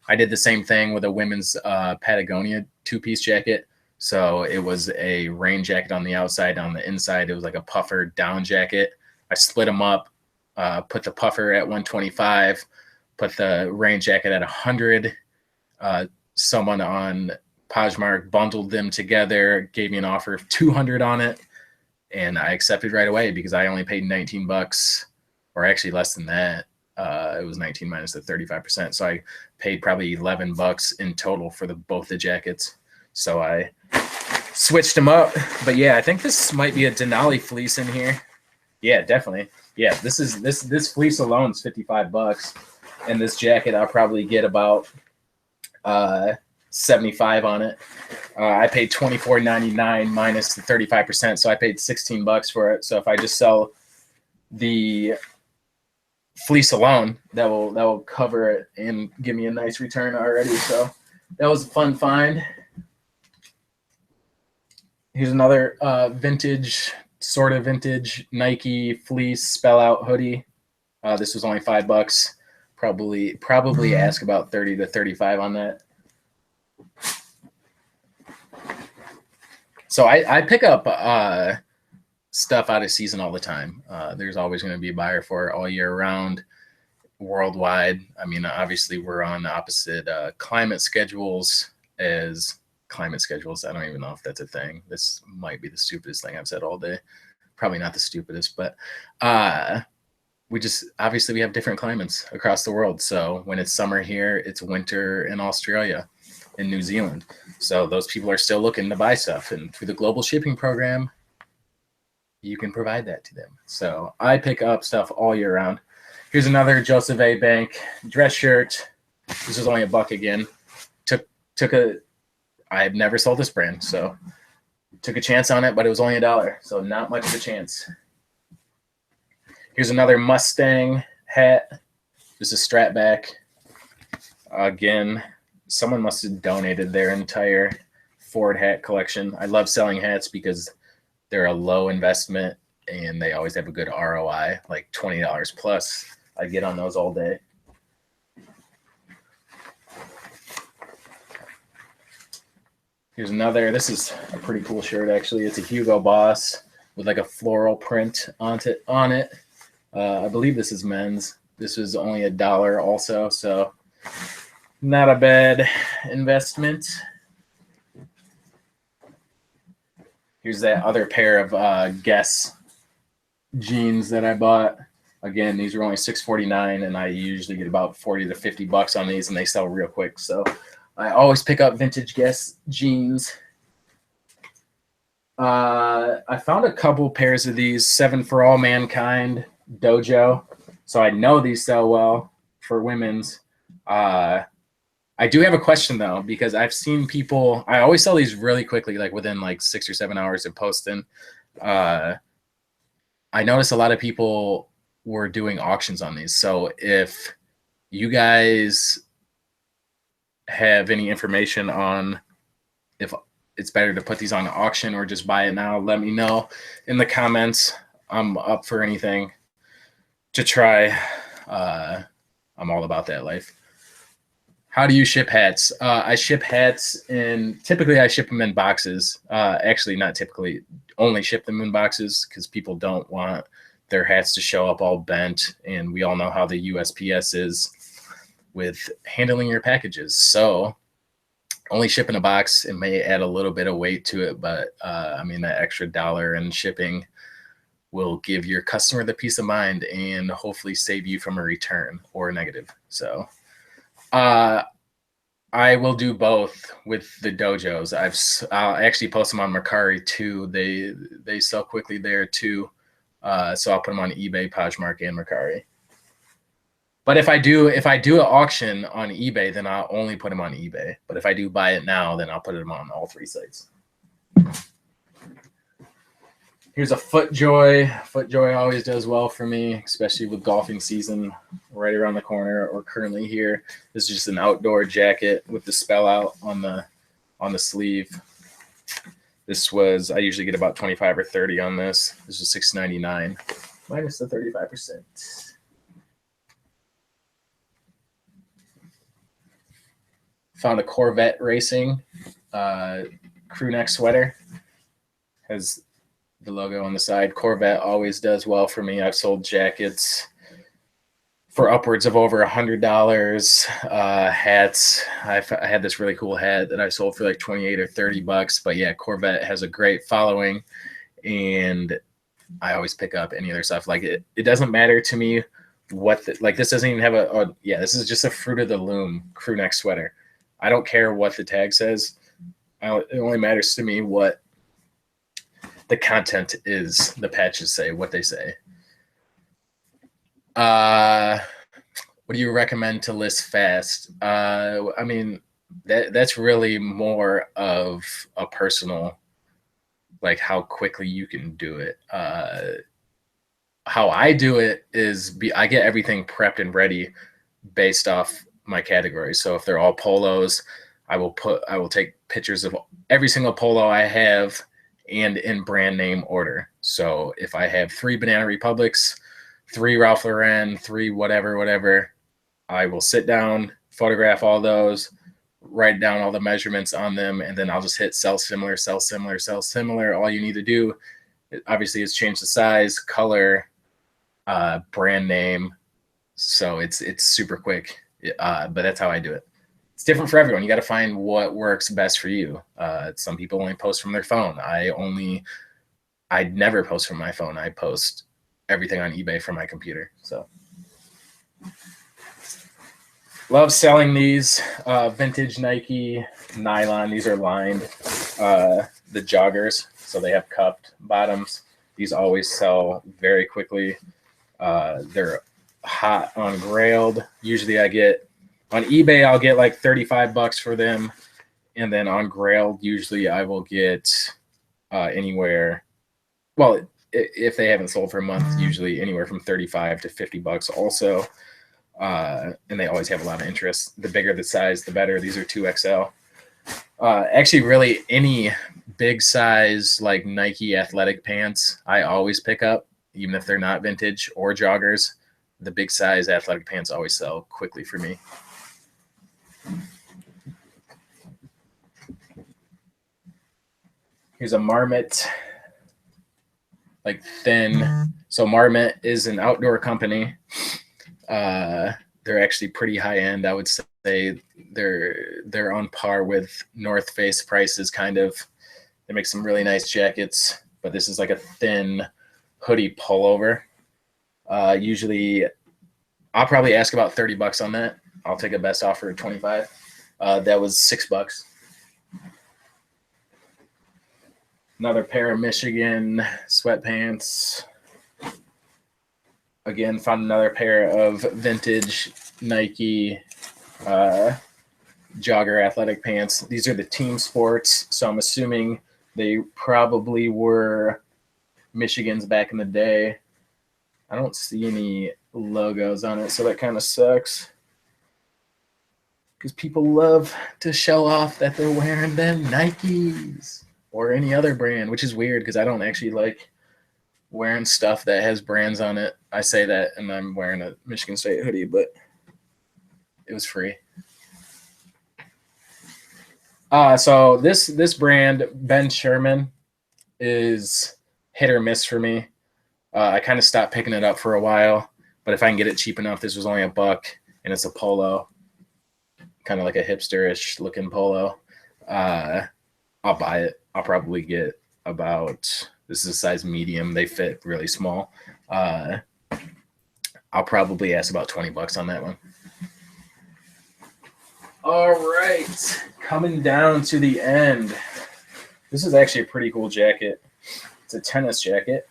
I did the same thing with a women's Patagonia 2-piece jacket. So it was a rain jacket on the outside. On the inside, it was like a puffer down jacket. I split them up, put the puffer at 125, put the rain jacket at 100. Someone on Poshmark bundled them together, gave me an offer of 200 on it, and I accepted right away because I only paid $19, or actually less than that. It was 19 minus the 35%. So I paid probably $11 in total for both the jackets. So I switched them up. But yeah, I think this might be a Denali fleece in here. Yeah, definitely. Yeah, this fleece alone is $55. And this jacket, I'll probably get about 75 on it. I paid $24.99 minus the 35%, so I paid $16 for it. So if I just sell the fleece alone, that will cover it and give me a nice return already. So that was a fun find. Here's another sort of vintage Nike fleece spell out hoodie. This was only $5. Probably ask about 30 to 35 on that. So I pick up stuff out of season all the time. There's always going to be a buyer for it all year round, worldwide. I mean, obviously we're on the opposite climate schedules as climate schedules. I don't even know if that's a thing. This might be the stupidest thing I've said all day. Probably not the stupidest, but we have different climates across the world. So when it's summer here, it's winter in Australia, in New Zealand. So those people are still looking to buy stuff, and through the global shipping program, you can provide that to them. So I pick up stuff all year round. Here's another Joseph A. Bank dress shirt. This was only $1 again. I've never sold this brand, so took a chance on it, but it was only $1, so not much of a chance. Here's another Mustang hat. Just a strap back. Again, someone must have donated their entire Ford hat collection. I love selling hats because they're a low investment and they always have a good ROI, like $20 plus. I get on those all day. Here's another. This is a pretty cool shirt, actually. It's a Hugo Boss with like a floral print on it. I believe this is men's. This was only $1 also, so not a bad investment. Here's that other pair of Guess jeans that I bought. Again, these were only $6.49, and I usually get about $40 to $50 on these, and they sell real quick. So I always pick up vintage Guess jeans. I found a couple pairs of these 7 for All Mankind Dojo. So I know these sell well for women's. I do have a question though, because I've seen people, I always sell these really quickly, like within like 6 or 7 hours of posting. I noticed a lot of people were doing auctions on these. So if you guys have any information on if it's better to put these on auction or just buy it now, let me know in the comments. I'm up for anything to try. I'm all about that life. How do you ship hats? I ship hats typically I ship them in boxes. Actually, not typically, only ship them in boxes because people don't want their hats to show up all bent. And we all know how the USPS is with handling your packages. So only ship in a box. It may add a little bit of weight to it, but I mean, that extra $1 in shipping will give your customer the peace of mind and hopefully save you from a return or a negative. So I will do both with the dojos. I'll actually post them on Mercari too. They sell quickly there too. So I'll put them on eBay, Poshmark, and Mercari. But if I do an auction on eBay, then I'll only put them on eBay. But if I do buy it now, then I'll put them on all 3 sites. Here's a FootJoy. FootJoy always does well for me, especially with golfing season right around the corner or currently here. This is just an outdoor jacket with the spell out on the sleeve. I usually get about 25 or 30 on this. This is $6.99 minus the 35%. Found a Corvette Racing crew neck sweater. Has the logo on the side. Corvette always does well for me. I've sold jackets for upwards of over $100. Hats. I had this really cool hat that I sold for like 28 or $30. But yeah, Corvette has a great following, and I always pick up any other stuff. Like it doesn't matter to me what this doesn't even have this is just a Fruit of the Loom crew neck sweater. I don't care what the tag says. It only matters to me what the content is, the patches say, what they say. What do you recommend to list fast? I mean, that's really more of a personal, like how quickly you can do it. How I do it is I get everything prepped and ready based off my categories. So if they're all polos, I will take pictures of every single polo I have and in brand name order. So if I have 3 Banana Republics, 3 Ralph Lauren, 3 whatever, I will sit down, photograph all those, write down all the measurements on them, and then I'll just hit sell similar, sell similar, sell similar. All you need to do, obviously, is change the size, color, brand name. So it's super quick, but that's how I do it. It's different for everyone. You got to find what works best for you. Some people only post from their phone. I never post from my phone. I post everything on eBay from my computer. So love selling these vintage Nike nylon. These are lined, the joggers, so they have cupped bottoms. These always sell very quickly. They're hot on Grailed. Usually I get on eBay, I'll get like $35 for them. And then on Grailed, usually I will get anywhere. Well, if they haven't sold for a month, usually anywhere from $35 to $50 also. And they always have a lot of interest. The bigger the size, the better. These are 2XL. Actually, really any big size like Nike athletic pants, I always pick up, even if they're not vintage or joggers. The big size athletic pants always sell quickly for me. Here's a Marmot, like thin. So Marmot is an outdoor company. They're actually pretty high end. I would say they're on par with North Face prices, kind of. They make some really nice jackets, but this is like a thin hoodie pullover. Usually I'll probably ask about $30 on that. I'll take a best offer at 25. That was $6. Another pair of Michigan sweatpants. Again, found another pair of vintage Nike jogger athletic pants. These are the Team Sports, so I'm assuming they probably were Michigan's back in the day. I don't see any logos on it, so that kind of sucks. Because people love to show off that they're wearing them Nikes or any other brand, which is weird because I don't actually like wearing stuff that has brands on it. I say that and I'm wearing a Michigan State hoodie, but it was free. So this brand, Ben Sherman, is hit or miss for me. I kind of stopped picking it up for a while, but if I can get it cheap enough, this was only $1 and it's a polo, kind of like a hipster-ish looking polo. I'll buy it. I'll probably get about, this is a size medium. They fit really small. I'll probably ask about $20 on that one. All right, coming down to the end. This is actually a pretty cool jacket. It's a tennis jacket.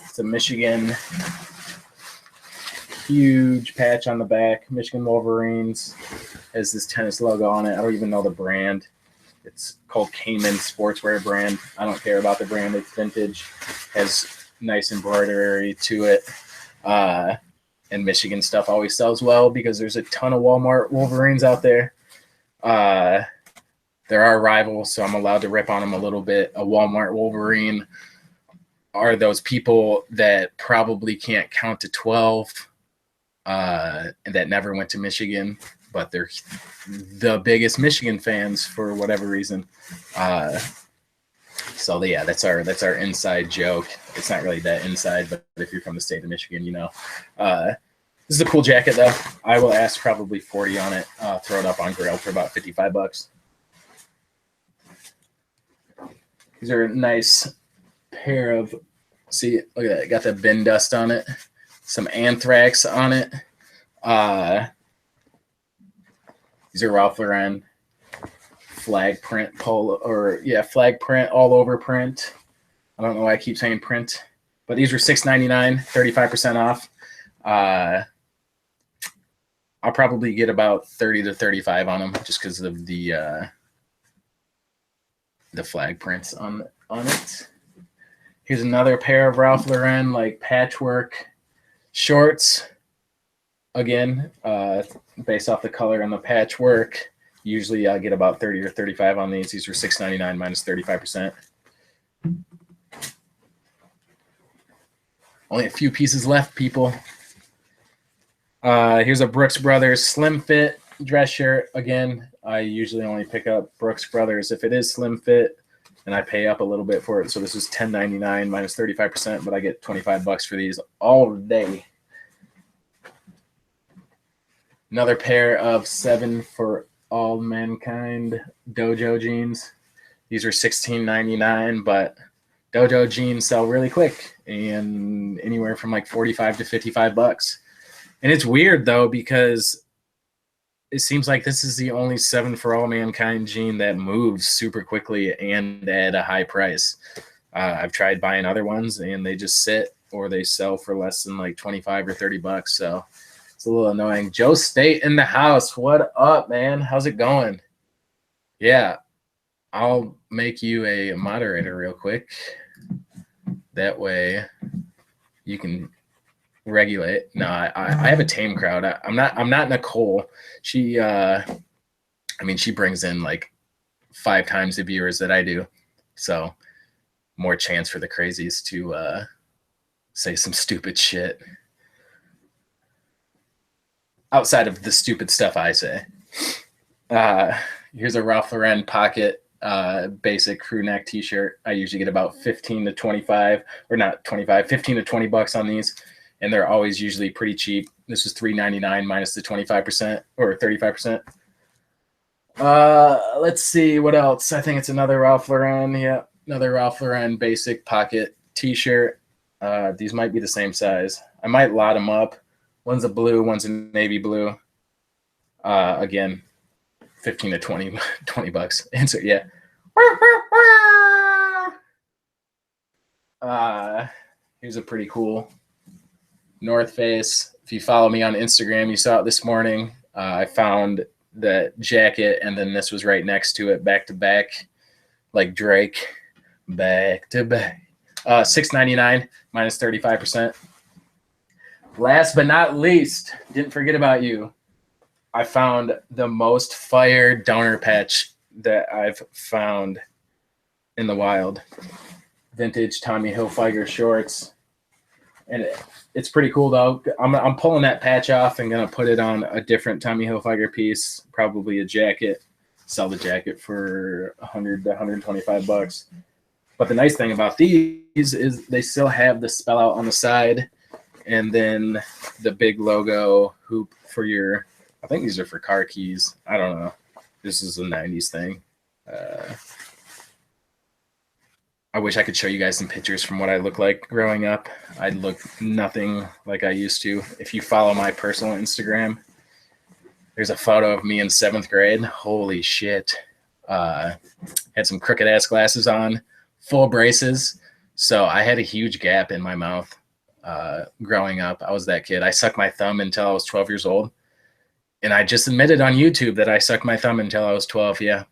It's a Michigan, huge patch on the back. Michigan Wolverines has this tennis logo on it. I don't even know the brand. It's called Cayman Sportswear brand. I don't care about the brand. It's vintage. Has nice embroidery to it. And Michigan stuff always sells well because there's a ton of Walmart Wolverines out there. There are rivals, so I'm allowed to rip on them a little bit. A Walmart Wolverine are those people that probably can't count to 12 and that never went to Michigan, but they're the biggest Michigan fans for whatever reason. So yeah, that's our inside joke. It's not really that inside, but if you're from the state of Michigan, you know. This is a cool jacket though. I will ask probably 40 on it. Throw it up on Grail for about $55. These are a nice pair of, see, look at that. Got the bin dust on it. Some anthrax on it. These are Ralph Lauren flag print polo, or yeah, flag print, all over print. I don't know why I keep saying print, but these were $6.99, 35% off. I'll probably get about 30 to 35 on them just because of the flag prints on it. Here's another pair of Ralph Lauren like patchwork shorts. Again, based off the color and the patchwork, usually I'll get about 30 or 35 on these. These were $6.99 minus 35%. Only a few pieces left, people. Here's a Brooks Brothers slim fit dress shirt. Again, I usually only pick up Brooks Brothers if it is slim fit, and I pay up a little bit for it. So this is $10.99 minus 35%, but I get $25 for these all day. Another pair of 7 for All Mankind Dojo jeans. These are $16.99, but Dojo jeans sell really quick, and anywhere from like $45 to $55. And it's weird though, because it seems like this is the only 7 for All Mankind jean that moves super quickly and at a high price. I've tried buying other ones and they just sit, or they sell for less than like 25 or $30. So it's a little annoying. Joe State in the house. What up, man? How's it going? Yeah, I'll make you a moderator real quick. That way you can regulate. No, I have a tame crowd. I'm not Nicole. She she brings in like 5 times the viewers that I do. So more chance for the crazies to say some stupid shit outside of the stupid stuff I say. Here's a Ralph Lauren pocket basic crew neck t-shirt. I usually get about 15 to 25, or not 25, 15 to 20 bucks on these, and they're always usually pretty cheap. This is $3.99 minus the 25% or 35%. Let's see what else. I think it's another Ralph Lauren. Yeah, another Ralph Lauren basic pocket t-shirt. These might be the same size. I might lot them up. One's a blue, one's a navy blue. Again, 15 to 20 bucks. And so, yeah. Here's a pretty cool North Face. If you follow me on Instagram, you saw it this morning. I found that jacket, and then this was right next to it, back to back, like Drake, back to back. $6.99 minus 35%. Last but not least, didn't forget about you. I found the most fire donor patch that I've found in the wild. Vintage Tommy Hilfiger shorts. And it's pretty cool though. I'm pulling that patch off and gonna put it on a different Tommy Hilfiger piece, probably a jacket. Sell the jacket for $100 to $125. But the nice thing about these is they still have the spell out on the side, and then the big logo hoop for your, I think these are for car keys. I don't know. This is a 90s thing. I wish I could show you guys some pictures from what I look like growing up. I look nothing like I used to. If you follow my personal Instagram, there's a photo of me in 7th grade. Holy shit. Had some crooked ass glasses on, full braces. So I had a huge gap in my mouth growing up. I was that kid. I sucked my thumb until I was 12 years old. And I just admitted on YouTube that I sucked my thumb until I was 12. Yeah,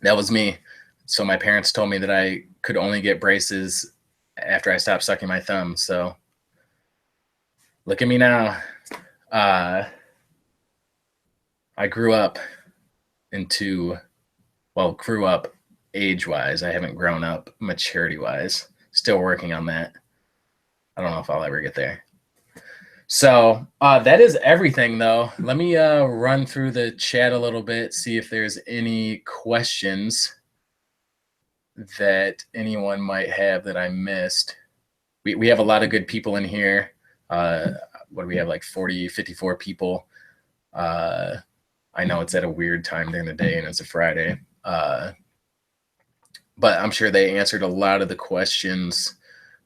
that was me. So my parents told me that I could only get braces after I stopped sucking my thumb. So look at me now. I grew up grew up age-wise. I haven't grown up maturity-wise. Still working on that. I don't know if I'll ever get there. So that is everything, though. Let me run through the chat a little bit, see if there's any questions that anyone might have that I missed. We have a lot of good people in here. What do we have, like 40, 54 people? I know it's at a weird time during the day and it's a Friday. But I'm sure they answered a lot of the questions.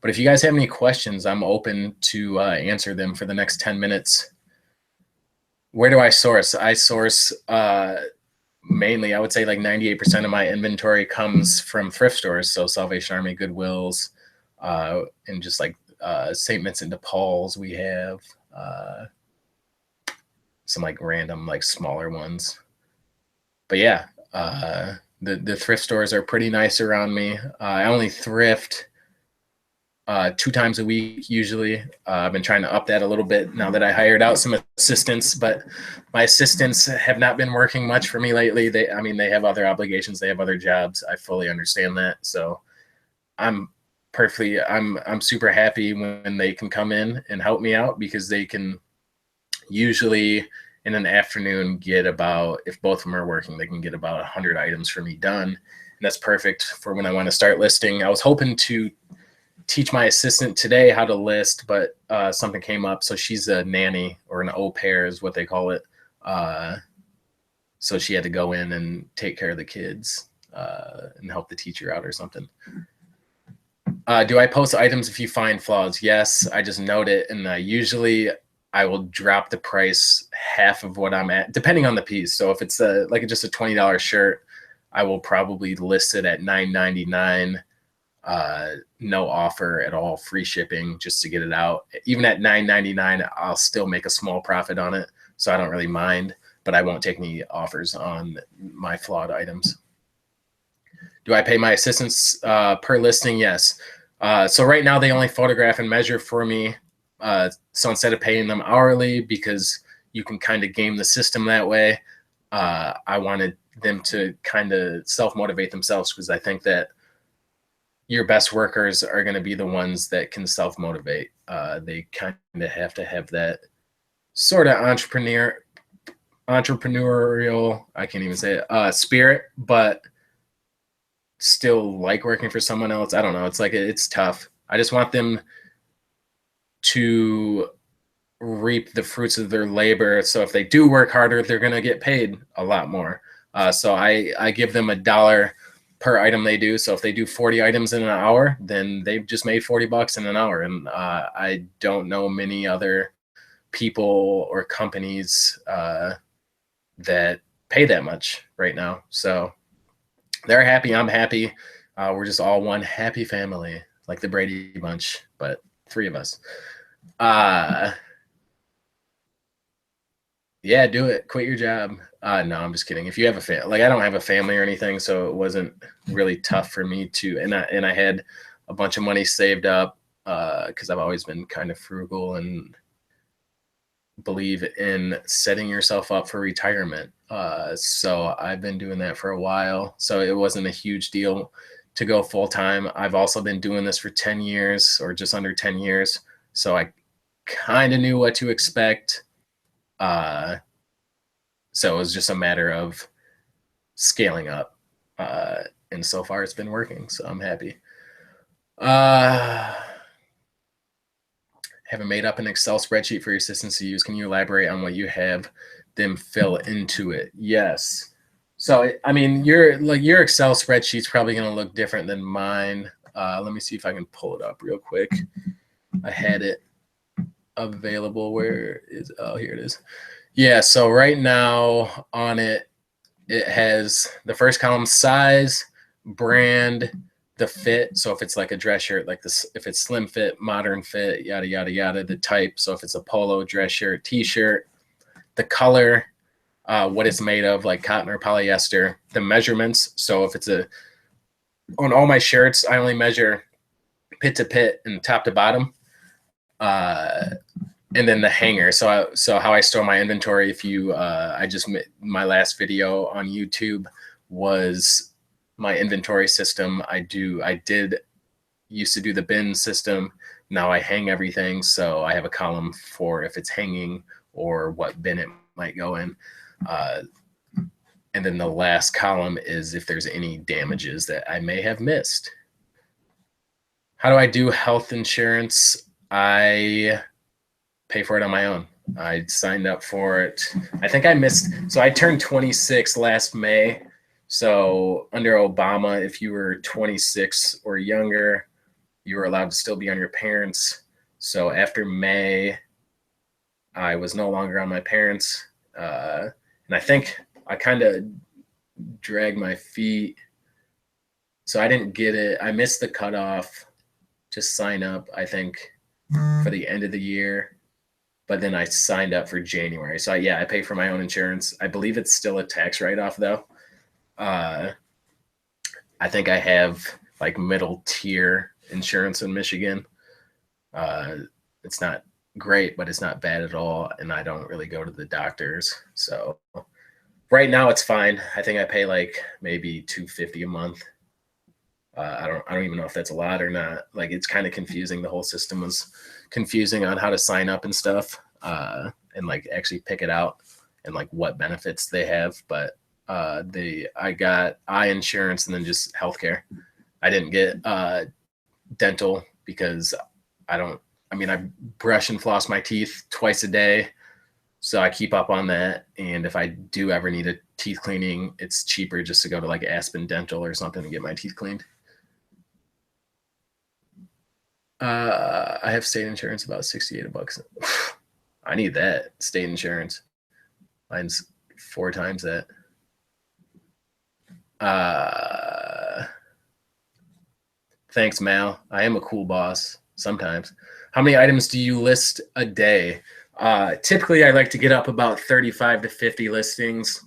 But if you guys have any questions, I'm open to answer them for the next 10 minutes. Where do I source? I source mainly, I would say like 98% of my inventory comes from thrift stores. So Salvation Army, Goodwills, and just like St. Vincent de Paul's we have. some like random like smaller ones. But yeah, the thrift stores are pretty nice around me. I only thrift 2 times a week usually. I've been trying to up that a little bit now that I hired out some assistants, but my assistants have not been working much for me lately. They have other obligations, they have other jobs. I fully understand that. So I'm super happy when they can come in and help me out, because they can usually in an afternoon get about, if both of them are working, they can get about 100 items for me done. And that's perfect for when I want to start listing. I was hoping to teach my assistant today how to list, but something came up. So she's a nanny, or an au pair is what they call it. So she had to go in and take care of the kids and help the teacher out or something. Do I post items if you find flaws? Yes, I just note it, and usually I will drop the price half of what I'm at, depending on the piece. So if it's like just a $20 shirt, I will probably list it at $9.99. No offer at all, free shipping, just to get it out. Even at $9.99, I'll still make a small profit on it, so I don't really mind, but I won't take any offers on my flawed items. Do I pay my assistants per listing? Yes. So right now they only photograph and measure for me. So instead of paying them hourly, because you can kind of game the system that way, I wanted them to kind of self-motivate themselves, because I think that your best workers are going to be the ones that can self-motivate. They kind of have to have that sort of entrepreneurial, I can't even say it, spirit, but still like working for someone else. I don't know. It's tough. I just want them to reap the fruits of their labor. So if they do work harder, they're going to get paid a lot more. So I give them $1 per item they do. So if they do 40 items in an hour, then they've just made $40 in an hour. And I don't know many other people or companies that pay that much right now. So they're happy, I'm happy. We're just all one happy family, like the Brady Bunch, but 3 of us. Yeah, do it. Quit your job. No, I'm just kidding. If you have a family, like I don't have a family or anything, so it wasn't really tough for me to. And I had a bunch of money saved up because I've always been kind of frugal and believe in setting yourself up for retirement. So I've been doing that for a while. So it wasn't a huge deal to go full time. I've also been doing this for 10 years or just under 10 years. So I kind of knew what to expect. So it was just a matter of scaling up. And so far it's been working. So I'm happy. Haven't made up an Excel spreadsheet for your assistants to use. Can you elaborate on what you have them fill into it? Yes. So, I mean, your Excel spreadsheet's probably going to look different than mine. Let me see if I can pull it up real quick. I had it available. Where is, oh, here it is. Yeah, so right now on it, it has the first column, size, brand, the fit. So if it's like a dress shirt, like this, if it's slim fit, modern fit, yada, yada, yada, the type. So if it's a polo, dress shirt, t-shirt, the color, what it's made of, like cotton or polyester, the measurements. So if it's on all my shirts, I only measure pit to pit and top to bottom. And then the hanger. So how I store my inventory, if you, my last video on YouTube was my inventory system. I did used to do the bin system. Now I hang everything. So I have a column for if it's hanging or what bin it might go in. And then the last column is if there's any damages that I may have missed. How do I do health insurance? I pay for it on my own. I signed up for it. I think I missed. So I turned 26 last May. So under Obama, if you were 26 or younger, you were allowed to still be on your parents. So after May, I was no longer on my parents. And I think I kind of dragged my feet. So I didn't get it. I missed the cutoff to sign up, I think, for the end of the year. but then I signed up for January. So I pay for my own insurance. I believe it's still a tax write-off though. I think I have like middle tier insurance in Michigan. It's not great, but it's not bad at all. And I don't really go to the doctors. So right now it's fine. I think I pay like maybe $250 a month. I don't even know if that's a lot or not. Like, it's kind of confusing. The whole system was confusing on how to sign up and stuff, and like actually pick it out and like what benefits they have. But I got eye insurance and then just healthcare. I didn't get dental because I brush and floss my teeth twice a day. So I keep up on that. And if I do ever need a teeth cleaning, it's cheaper just to go to like Aspen Dental or something to get my teeth cleaned. I have state insurance, about $68 a I need that state insurance. Mine's 4 times that. Thanks, Mal. I am a cool boss sometimes. How many items do you list a day? Typically, I like to get up about 35 to 50 listings.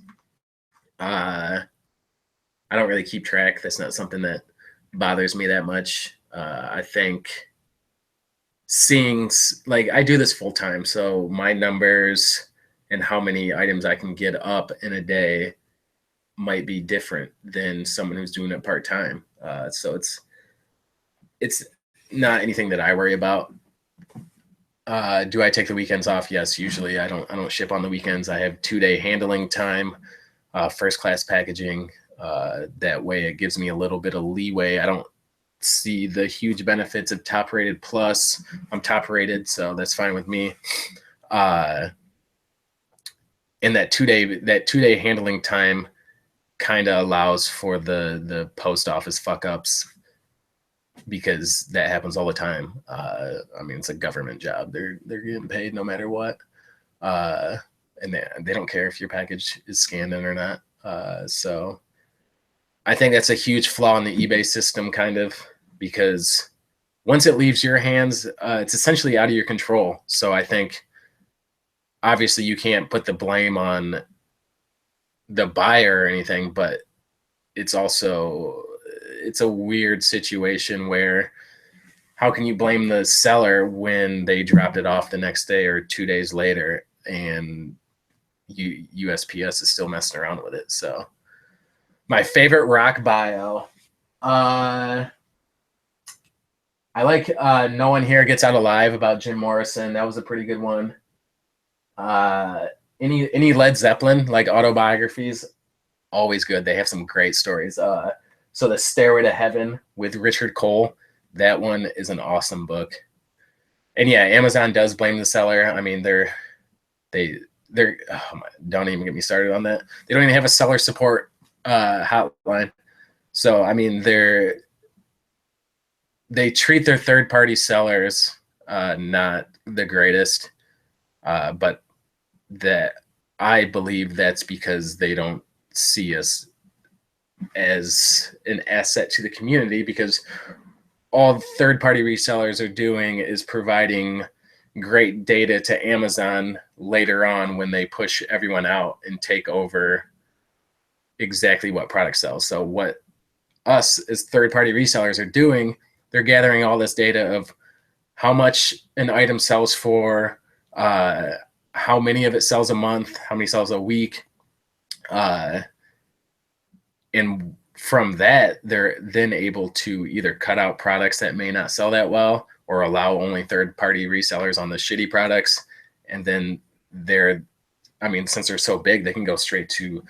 I don't really keep track. That's not something that bothers me that much. I think seeing, like, I do this full time, so my numbers and how many items I can get up in a day might be different than someone who's doing it part time. So it's not anything that I worry about. Do I take the weekends off? Yes, usually. I don't ship on the weekends. I have 2-day handling time, first class packaging. That way it gives me a little bit of leeway. I don't see the huge benefits of top rated plus. I'm top rated, so that's fine with me. And that 2-day handling time kind of allows for the post office fuck ups, because that happens all the time. It's a government job. They're getting paid no matter what. And they don't care if your package is scanned in or not. So I think that's a huge flaw in the eBay system, kind of, because once it leaves your hands, it's essentially out of your control. So I think obviously you can't put the blame on the buyer or anything, but it's a weird situation where how can you blame the seller when they dropped it off the next day or 2 days later and USPS is still messing around with it? So my favorite rock bio. I like No One Here Gets Out Alive about Jim Morrison. That was a pretty good one. Any Led Zeppelin, like autobiographies, always good. They have some great stories. So The Stairway to Heaven with Richard Cole, that one is an awesome book. And yeah, Amazon does blame the seller. I mean, they're don't even get me started on that. They don't even have a seller support hotline. So I mean, they treat their third-party sellers not the greatest, but that I believe that's because they don't see us as an asset to the community, because all third-party resellers are doing is providing great data to Amazon later on when they push everyone out and take over exactly what product sells. So what us as third-party resellers are doing, they're gathering all this data of how much an item sells for, how many of it sells a month, how many sells a week. And from that, they're then able to either cut out products that may not sell that well or allow only third-party resellers on the shitty products. And then since they're so big, they can go straight to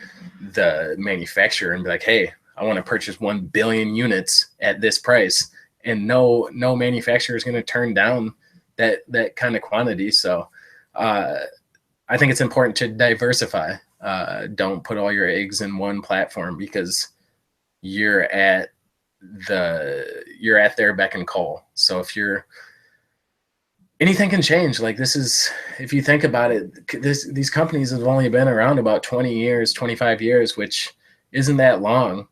the manufacturer and be like, hey, I want to purchase 1 billion units at this price. And no manufacturer is going to turn down that kind of quantity. So I think it's important to diversify. Don't put all your eggs in one platform, because you're at their beck and call. So anything can change. Like, this is, if you think about it, these companies have only been around about 20 years, 25 years, which isn't that long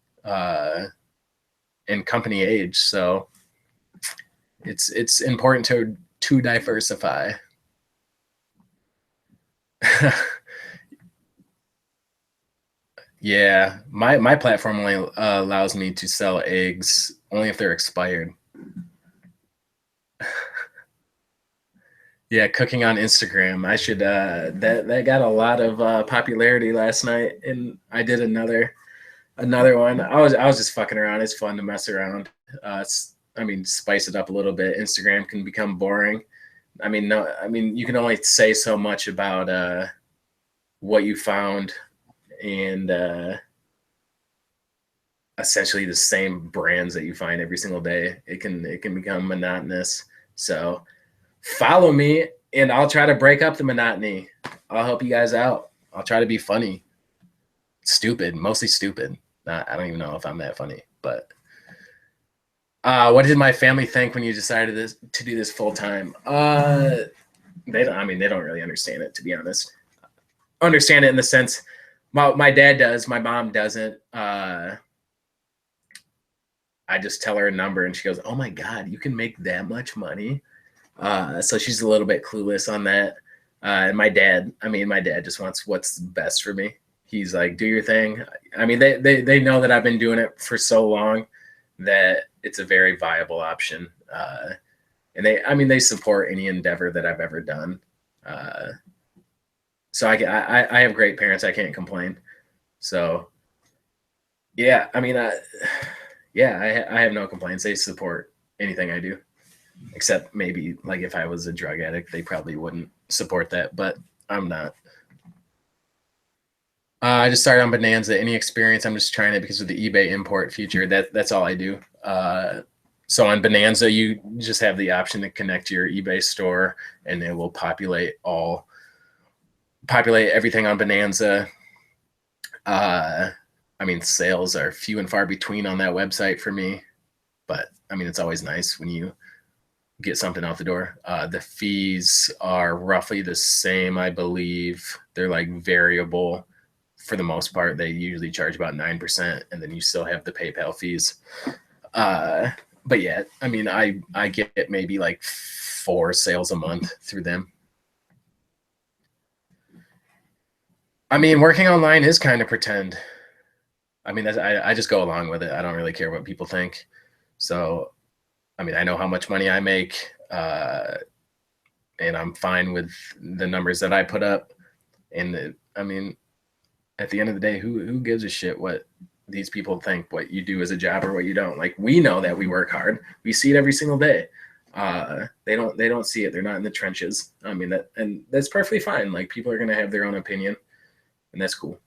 in company age. So it's important to diversify. Yeah, my platform only allows me to sell eggs only if they're expired. Yeah, cooking on Instagram. I should that got a lot of popularity last night, and I did another one. I was just fucking around. It's fun to mess around. I mean, spice it up a little bit. Instagram can become boring. I mean, no, I mean you can only say so much about what you found, and essentially the same brands that you find every single day. It can become monotonous. So follow me, and I'll try to break up the monotony. I'll help you guys out. I'll try to be funny, stupid, mostly stupid. I don't even know if I'm that funny, but what did my family think when you decided to do this full time? They don't. I mean, they don't really understand it, to be honest. Understand it in the sense, my dad does, my mom doesn't. I just tell her a number, and she goes, "Oh my god, you can make that much money." So she's a little bit clueless on that. And my dad just wants what's best for me. He's like, do your thing. I mean, they know that I've been doing it for so long that it's a very viable option. And they support any endeavor that I've ever done. So I have great parents. I can't complain. So yeah, I mean, yeah, I have no complaints. They support anything I do. Except maybe like if I was a drug addict, they probably wouldn't support that, but I'm not. I just started on Bonanza. Any experience? I'm just trying it because of the eBay import feature. That's all I do. So on Bonanza, you just have the option to connect to your eBay store, and it will populate everything on Bonanza. I mean, sales are few and far between on that website for me, but I mean, it's always nice when you get something out the door. The fees are roughly the same, I believe. They're like variable for the most part. They usually charge about 9%, and then you still have the PayPal fees. But yeah, I mean, I get maybe like 4 sales a month through them. I mean, working online is kind of pretend. I mean, I just go along with it. I don't really care what people think. So I mean, I know how much money I make, and I'm fine with the numbers that I put up. And I mean, at the end of the day, who gives a shit what these people think, what you do as a job or what you don't? Like, we know that we work hard. We see it every single day. They don't see it. They're not in the trenches. I mean, that's perfectly fine. Like, people are gonna have their own opinion, and that's cool.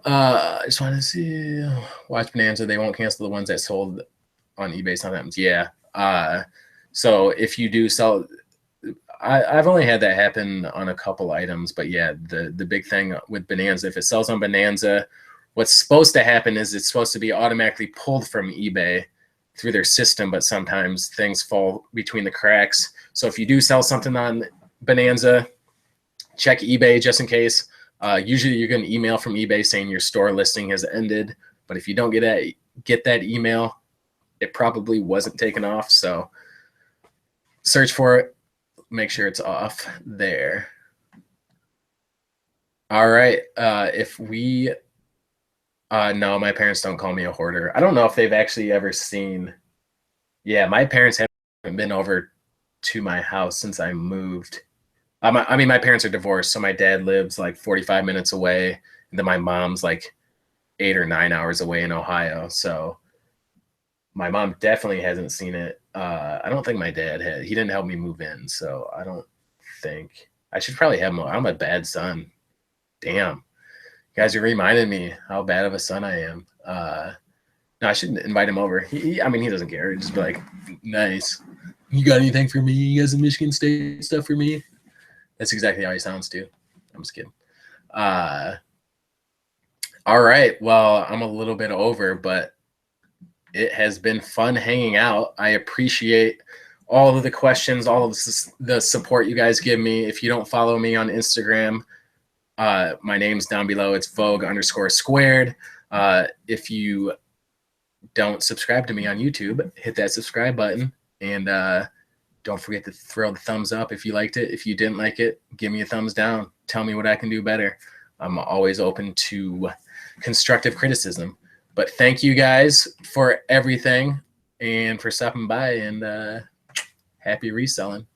I just want to see, watch Bonanza. They won't cancel the ones that sold on eBay sometimes. Yeah. So if you do sell, I've only had that happen on a couple items, but yeah, the big thing with Bonanza, if it sells on Bonanza, what's supposed to happen is it's supposed to be automatically pulled from eBay through their system, but sometimes things fall between the cracks. So if you do sell something on Bonanza, check eBay just in case. Usually you get an email from eBay saying your store listing has ended, but if you don't get that email, it probably wasn't taken off. So search for it, make sure it's off there. All right. If we, no, my parents don't call me a hoarder. I don't know if they've actually ever seen. Yeah, my parents haven't been over to my house since I moved. I mean, my parents are divorced, so my dad lives like 45 minutes away, and then my mom's like 8 or 9 hours away in Ohio. So my mom definitely hasn't seen it. I don't think my dad had. He didn't help me move in, so I don't think. I should probably have more. I'm a bad son. Damn. You guys are reminding me how bad of a son I am. No, I shouldn't invite him over. I mean, he doesn't care. He'd just be like, nice. You got anything for me? You got some Michigan State stuff for me? That's exactly how he sounds too. I'm just kidding. All right. Well, I'm a little bit over, but it has been fun hanging out. I appreciate all of the questions, all of the support you guys give me. If you don't follow me on Instagram, my name's down below. It's Vogue_squared. If you don't subscribe to me on YouTube, hit that subscribe button, and don't forget to throw the thumbs up if you liked it. If you didn't like it, give me a thumbs down. tell me what I can do better. I'm always open to constructive criticism. But thank you guys for everything and for stopping by, and happy reselling.